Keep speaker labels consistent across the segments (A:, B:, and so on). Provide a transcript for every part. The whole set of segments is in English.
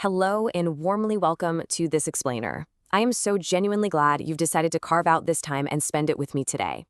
A: Hello and warmly welcome to This Explainer. I am so genuinely glad you've decided to carve out this time and spend it with me today.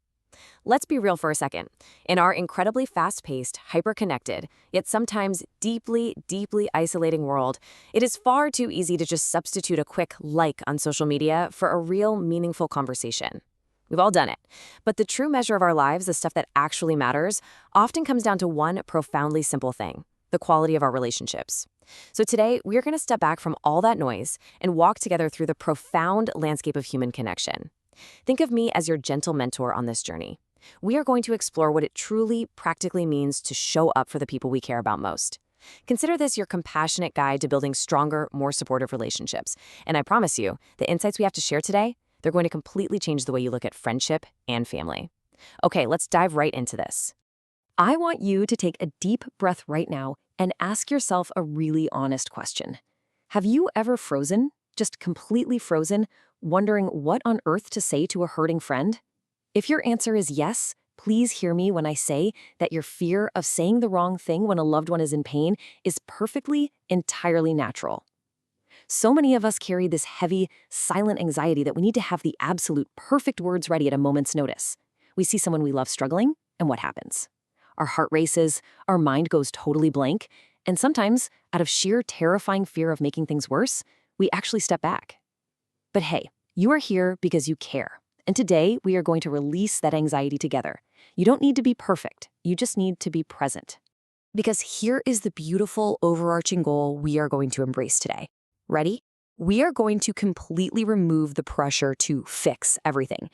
A: Let's be real for a second. In our incredibly fast-paced, hyper-connected, yet sometimes deeply, deeply isolating world, it is far too easy to just substitute a quick like on social media for a real, meaningful conversation. We've all done it. But the true measure of our lives, the stuff that actually matters, often comes down to one profoundly simple thing: the quality of our relationships. So today, we are going to step back from all that noise and walk together through the profound landscape of human connection. Think of me as your gentle mentor on this journey. We are going to explore what it truly, practically means to show up for the people we care about most. Consider this your compassionate guide to building stronger, more supportive relationships. And I promise you, the insights we have to share today, they're going to completely change the way you look at friendship and family. Okay, let's dive right into this.
B: I want you to take a deep breath right now and ask yourself a really honest question. Have you ever frozen, just completely frozen, wondering what on earth to say to a hurting friend? If your answer is yes, please hear me when I say that your fear of saying the wrong thing when a loved one is in pain is perfectly, entirely natural. So many of us carry this heavy, silent anxiety that we need to have the absolute perfect words ready at a moment's notice. We see someone we love struggling, and what happens? Our heart races, our mind goes totally blank, and sometimes, out of sheer terrifying fear of making things worse, we actually step back. But hey, you are here because you care, and today we are going to release that anxiety together. You don't need to be perfect, you just need to be present. Because here is the beautiful, overarching goal we are going to embrace today. Ready? We are going to completely remove the pressure to fix everything.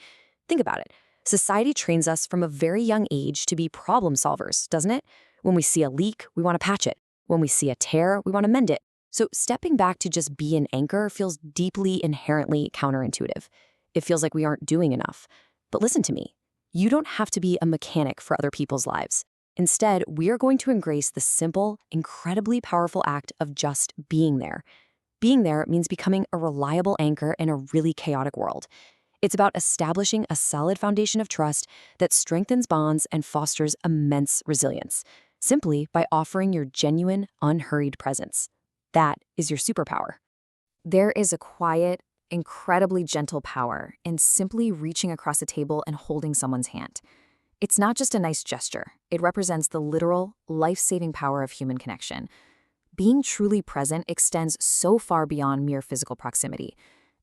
B: Think about it. Society trains us from a very young age to be problem solvers, doesn't it? When we see a leak, we want to patch it. When we see a tear, we want to mend it. So stepping back to just be an anchor feels deeply, inherently counterintuitive. It feels like we aren't doing enough. But listen to me. You don't have to be a mechanic for other people's lives. Instead, we are going to embrace the simple, incredibly powerful act of just being there. Being there means becoming a reliable anchor in a really chaotic world. It's about establishing a solid foundation of trust that strengthens bonds and fosters immense resilience, simply by offering your genuine, unhurried presence. That is your superpower. There is a quiet, incredibly gentle power in simply reaching across a table and holding someone's hand. It's not just a nice gesture. It represents the literal, life-saving power of human connection. Being truly present extends so far beyond mere physical proximity.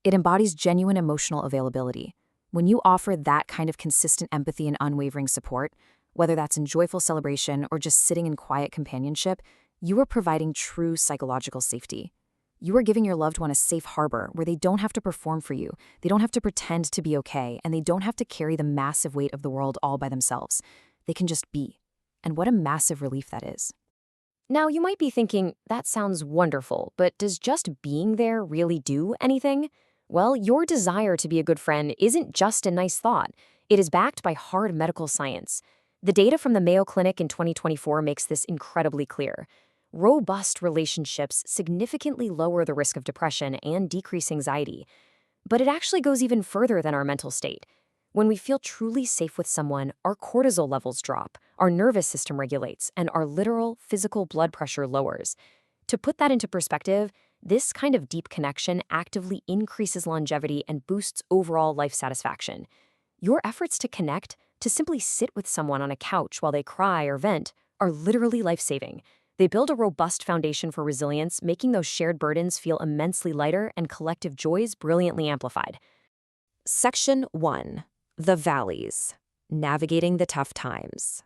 B: It embodies genuine emotional availability. When you offer that kind of consistent empathy and unwavering support, whether that's in joyful celebration or just sitting in quiet companionship, you are providing true psychological safety. You are giving your loved one a safe harbor where they don't have to perform for you, they don't have to pretend to be okay, and they don't have to carry the massive weight of the world all by themselves. They can just be. And what a massive relief that is. Now, you might be thinking, that sounds wonderful, but does just being there really do anything? Well, your desire to be a good friend isn't just a nice thought. It is backed by hard medical science. The data from the Mayo Clinic in 2024 makes this incredibly clear. Robust relationships significantly lower the risk of depression and decrease anxiety. But it actually goes even further than our mental state. When we feel truly safe with someone, our cortisol levels drop, our nervous system regulates, and our literal physical blood pressure lowers. To put that into perspective, this kind of deep connection actively increases longevity and boosts overall life satisfaction. Your efforts to connect, to simply sit with someone on a couch while they cry or vent, are literally life-saving. They build a robust foundation for resilience, making those shared burdens feel immensely lighter and collective joys brilliantly amplified. Section 1. The Valleys. Navigating the Tough Times.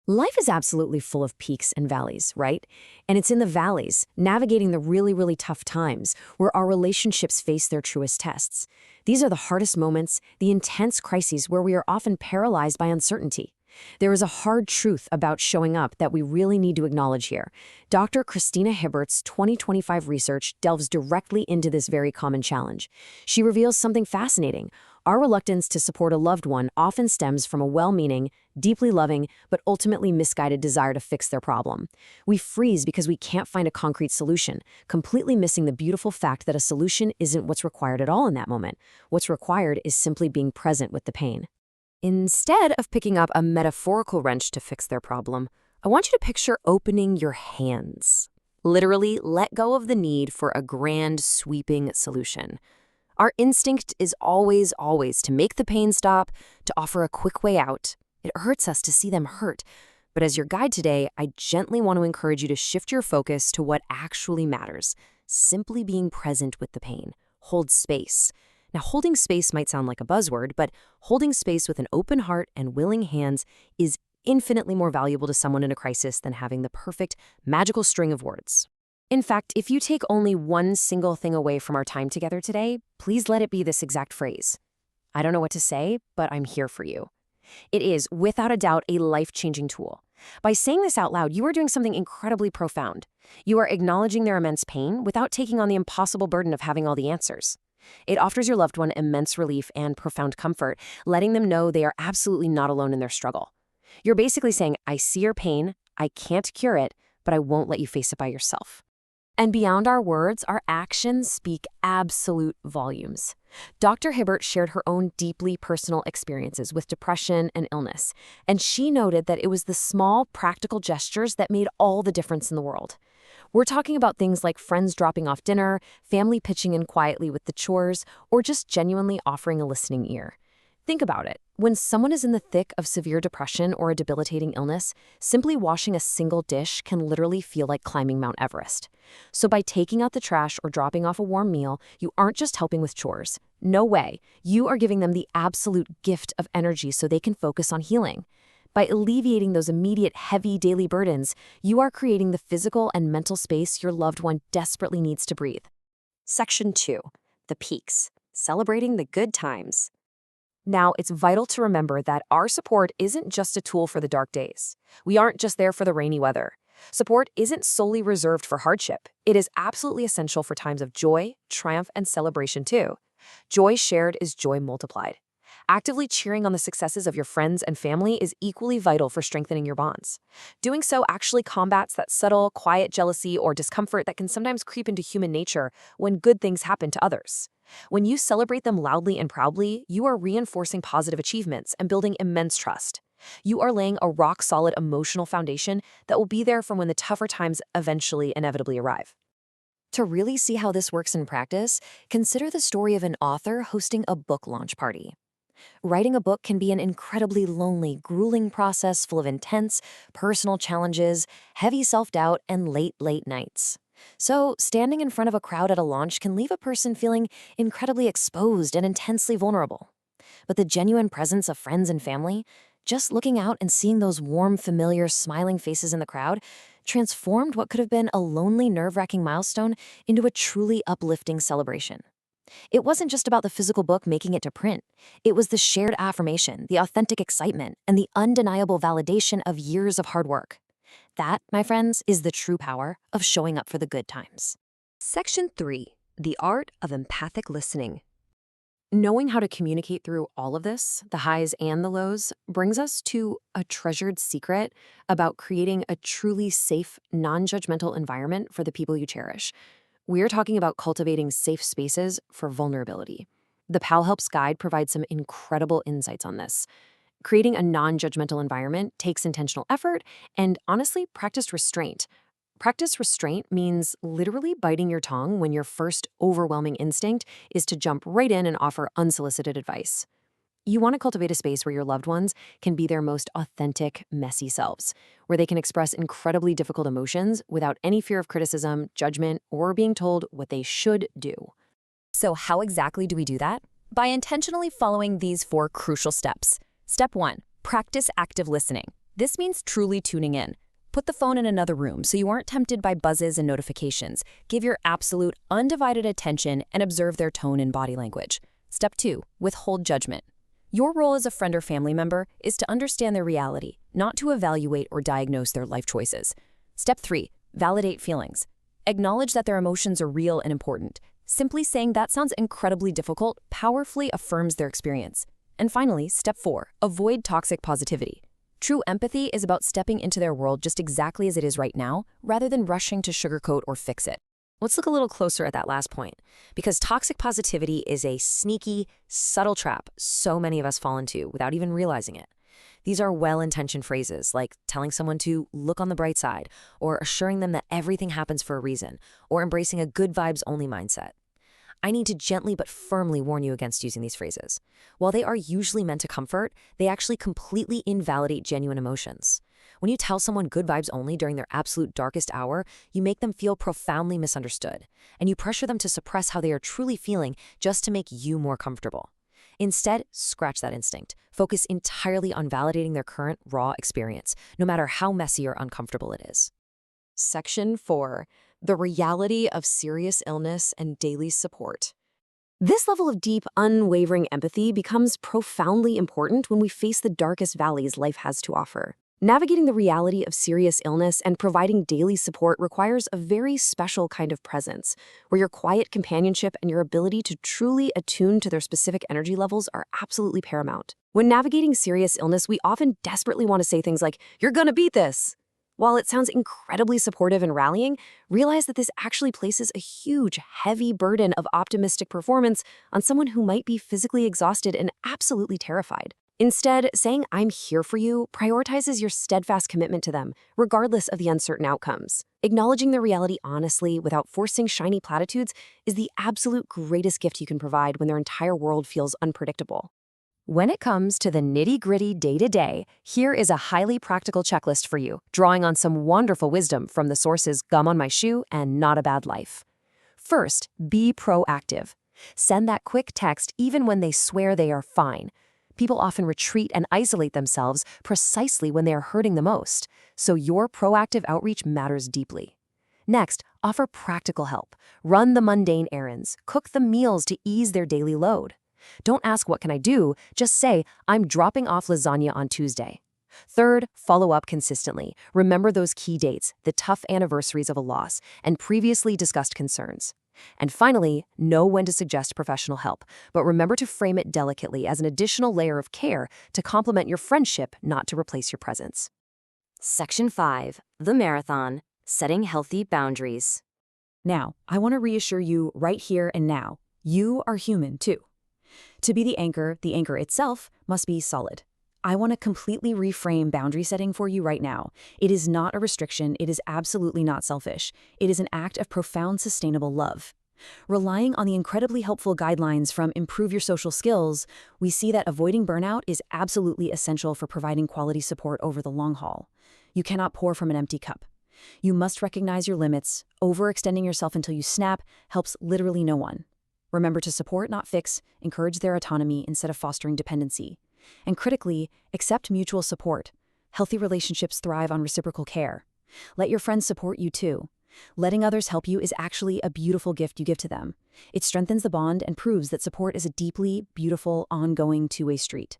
B: Life is absolutely full of peaks and valleys, right? And it's in the valleys, navigating the really, really tough times, where our relationships face their truest tests. These are the hardest moments, the intense crises where we are often paralyzed by uncertainty. There is a hard truth about showing up that we really need to acknowledge here. Dr. Christina Hibbert's 2025 research delves directly into this very common challenge. She reveals something fascinating. Our reluctance to support a loved one often stems from a well-meaning, deeply loving, but ultimately misguided desire to fix their problem. We freeze because we can't find a concrete solution, completely missing the beautiful fact that a solution isn't what's required at all in that moment. What's required is simply being present with the pain. Instead of picking up a metaphorical wrench to fix their problem, I want you to picture opening your hands.
A: Literally, let go of the need for a grand, sweeping solution. Our instinct is always, always to make the pain stop, to offer a quick way out. It hurts us to see them hurt. But as your guide today, I gently want to encourage you to shift your focus to what actually matters, simply being present with the pain. Hold space. Now, holding space might sound like a buzzword, but holding space with an open heart and willing hands is infinitely more valuable to someone in a crisis than having the perfect, magical string of words. In fact, if you take only one single thing away from our time together today, please let it be this exact phrase. I don't know what to say, but I'm here for you. It is, without a doubt, a life-changing tool. By saying this out loud, you are doing something incredibly profound. You are acknowledging their immense pain without taking on the impossible burden of having all the answers. It offers your loved one immense relief and profound comfort, letting them know they are absolutely not alone in their struggle. You're basically saying, I see your pain, I can't cure it, but I won't let you face it by yourself. And beyond our words, our actions speak absolute volumes. Dr. Hibbert shared her own deeply personal experiences with depression and illness, and she noted that it was the small, practical gestures that made all the difference in the world. We're talking about things like friends dropping off dinner, family pitching in quietly with the chores, or just genuinely offering a listening ear. Think about it. When someone is in the thick of severe depression or a debilitating illness, simply washing a single dish can literally feel like climbing Mount Everest. So by taking out the trash or dropping off a warm meal, you aren't just helping with chores. No way. You are giving them the absolute gift of energy so they can focus on healing. By alleviating those immediate heavy daily burdens, you are creating the physical and mental space your loved one desperately needs to breathe. Section 2. The peaks. Celebrating the good times. Now, it's vital to remember that our support isn't just a tool for the dark days. We aren't just there for the rainy weather. Support isn't solely reserved for hardship. It is absolutely essential for times of joy, triumph, and celebration too. Joy shared is joy multiplied. Actively cheering on the successes of your friends and family is equally vital for strengthening your bonds. Doing so actually combats that subtle, quiet jealousy or discomfort that can sometimes creep into human nature when good things happen to others. When you celebrate them loudly and proudly, you are reinforcing positive achievements and building immense trust. You are laying a rock-solid emotional foundation that will be there for when the tougher times eventually inevitably arrive. To really see how this works in practice, consider the story of an author hosting a book launch party. Writing a book can be an incredibly lonely, grueling process full of intense, personal challenges, heavy self-doubt, and late nights. So, standing in front of a crowd at a launch can leave a person feeling incredibly exposed and intensely vulnerable. But the genuine presence of friends and family, just looking out and seeing those warm, familiar, smiling faces in the crowd, transformed what could have been a lonely, nerve-wracking milestone into a truly uplifting celebration. It wasn't just about the physical book making it to print. It was the shared affirmation, the authentic excitement, and the undeniable validation of years of hard work. That, my friends, is the true power of showing up for the good times. Section 3. The art of empathic listening. Knowing how to communicate through all of this, the highs and the lows, brings us to a treasured secret about creating a truly safe, non-judgmental environment for the people you cherish. We're talking about cultivating safe spaces for vulnerability. The PAL Helps Guide provides some incredible insights on this. Creating a non-judgmental environment takes intentional effort and, honestly, practiced restraint. Practice restraint means literally biting your tongue when your first overwhelming instinct is to jump right in and offer unsolicited advice. You want to cultivate a space where your loved ones can be their most authentic, messy selves, where they can express incredibly difficult emotions without any fear of criticism, judgment, or being told what they should do. So how exactly do we do that? By intentionally following these 4 crucial steps. Step 1, practice active listening. This means truly tuning in. Put the phone in another room so you aren't tempted by buzzes and notifications. Give your absolute, undivided attention and observe their tone and body language. Step 2, withhold judgment. Your role as a friend or family member is to understand their reality, not to evaluate or diagnose their life choices. Step 3, validate feelings. Acknowledge that their emotions are real and important. Simply saying that sounds incredibly difficult powerfully affirms their experience. And finally, step 4, avoid toxic positivity. True empathy is about stepping into their world just exactly as it is right now, rather than rushing to sugarcoat or fix it. Let's look a little closer at that last point, because toxic positivity is a sneaky, subtle trap so many of us fall into without even realizing it. These are well-intentioned phrases like telling someone to look on the bright side, or assuring them that everything happens for a reason, or embracing a good vibes-only mindset. I need to gently but firmly warn you against using these phrases. While they are usually meant to comfort, they actually completely invalidate genuine emotions. When you tell someone good vibes only during their absolute darkest hour, you make them feel profoundly misunderstood, and you pressure them to suppress how they are truly feeling just to make you more comfortable. Instead, scratch that instinct. Focus entirely on validating their current raw experience, no matter how messy or uncomfortable it is.
B: Section 4. The reality of serious illness and daily support. This level of deep, unwavering empathy becomes profoundly important when we face the darkest valleys life has to offer. Navigating the reality of serious illness and providing daily support requires a very special kind of presence, where your quiet companionship and your ability to truly attune to their specific energy levels are absolutely paramount. When navigating serious illness, we often desperately want to say things like, "You're gonna beat this." While it sounds incredibly supportive and rallying, realize that this actually places a huge, heavy burden of optimistic performance on someone who might be physically exhausted and absolutely terrified. Instead, saying "I'm here for you" prioritizes your steadfast commitment to them, regardless of the uncertain outcomes. Acknowledging their reality honestly without forcing shiny platitudes is the absolute greatest gift you can provide when their entire world feels unpredictable. When it comes to the nitty-gritty day-to-day, here is a highly practical checklist for you, drawing on some wonderful wisdom from the sources Gum on My Shoe and Not a Bad Life. First, be proactive. Send that quick text even when they swear they are fine. People often retreat and isolate themselves precisely when they are hurting the most, so your proactive outreach matters deeply. Next, offer practical help. Run the mundane errands, cook the meals to ease their daily load. Don't ask "what can I do?" Just say, "I'm dropping off lasagna on Tuesday." Third, follow up consistently. Remember those key dates, the tough anniversaries of a loss, and previously discussed concerns. And finally, know when to suggest professional help, but remember to frame it delicately as an additional layer of care to complement your friendship, not to replace your presence.
A: Section 5. The Marathon. Setting Healthy Boundaries.
C: Now, I want to reassure you right here and now, you are human too. To be the anchor itself must be solid. I want to completely reframe boundary setting for you right now. It is not a restriction. It is absolutely not selfish. It is an act of profound sustainable love. Relying on the incredibly helpful guidelines from Improve Your Social Skills, we see that avoiding burnout is absolutely essential for providing quality support over the long haul. You cannot pour from an empty cup. You must recognize your limits. Overextending yourself until you snap helps literally no one. Remember to support, not fix, encourage their autonomy instead of fostering dependency. And critically, accept mutual support. Healthy relationships thrive on reciprocal care. Let your friends support you too. Letting others help you is actually a beautiful gift you give to them. It strengthens the bond and proves that support is a deeply beautiful, ongoing two-way street.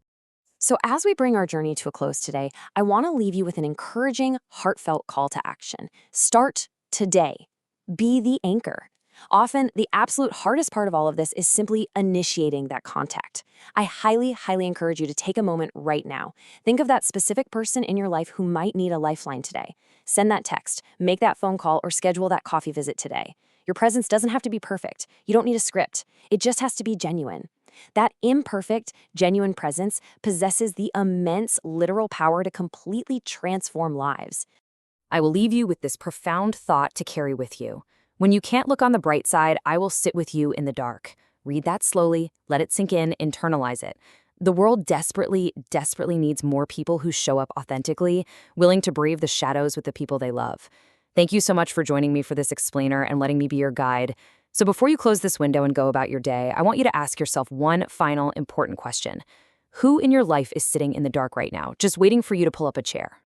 A: So as we bring our journey to a close today, I want to leave you with an encouraging, heartfelt call to action. Start today. Be the anchor. Often, the absolute hardest part of all of this is simply initiating that contact. I highly, highly encourage you to take a moment right now. Think of that specific person in your life who might need a lifeline today. Send that text, make that phone call, or schedule that coffee visit today. Your presence doesn't have to be perfect. You don't need a script. It just has to be genuine. That imperfect, genuine presence possesses the immense literal power to completely transform lives. I will leave you with this profound thought to carry with you. When you can't look on the bright side, I will sit with you in the dark. Read that slowly, let it sink in, internalize it. The world desperately, desperately needs more people who show up authentically, willing to brave the shadows with the people they love. Thank you so much for joining me for this explainer and letting me be your guide. So before you close this window and go about your day, I want you to ask yourself one final important question. Who in your life is sitting in the dark right now, just waiting for you to pull up a chair?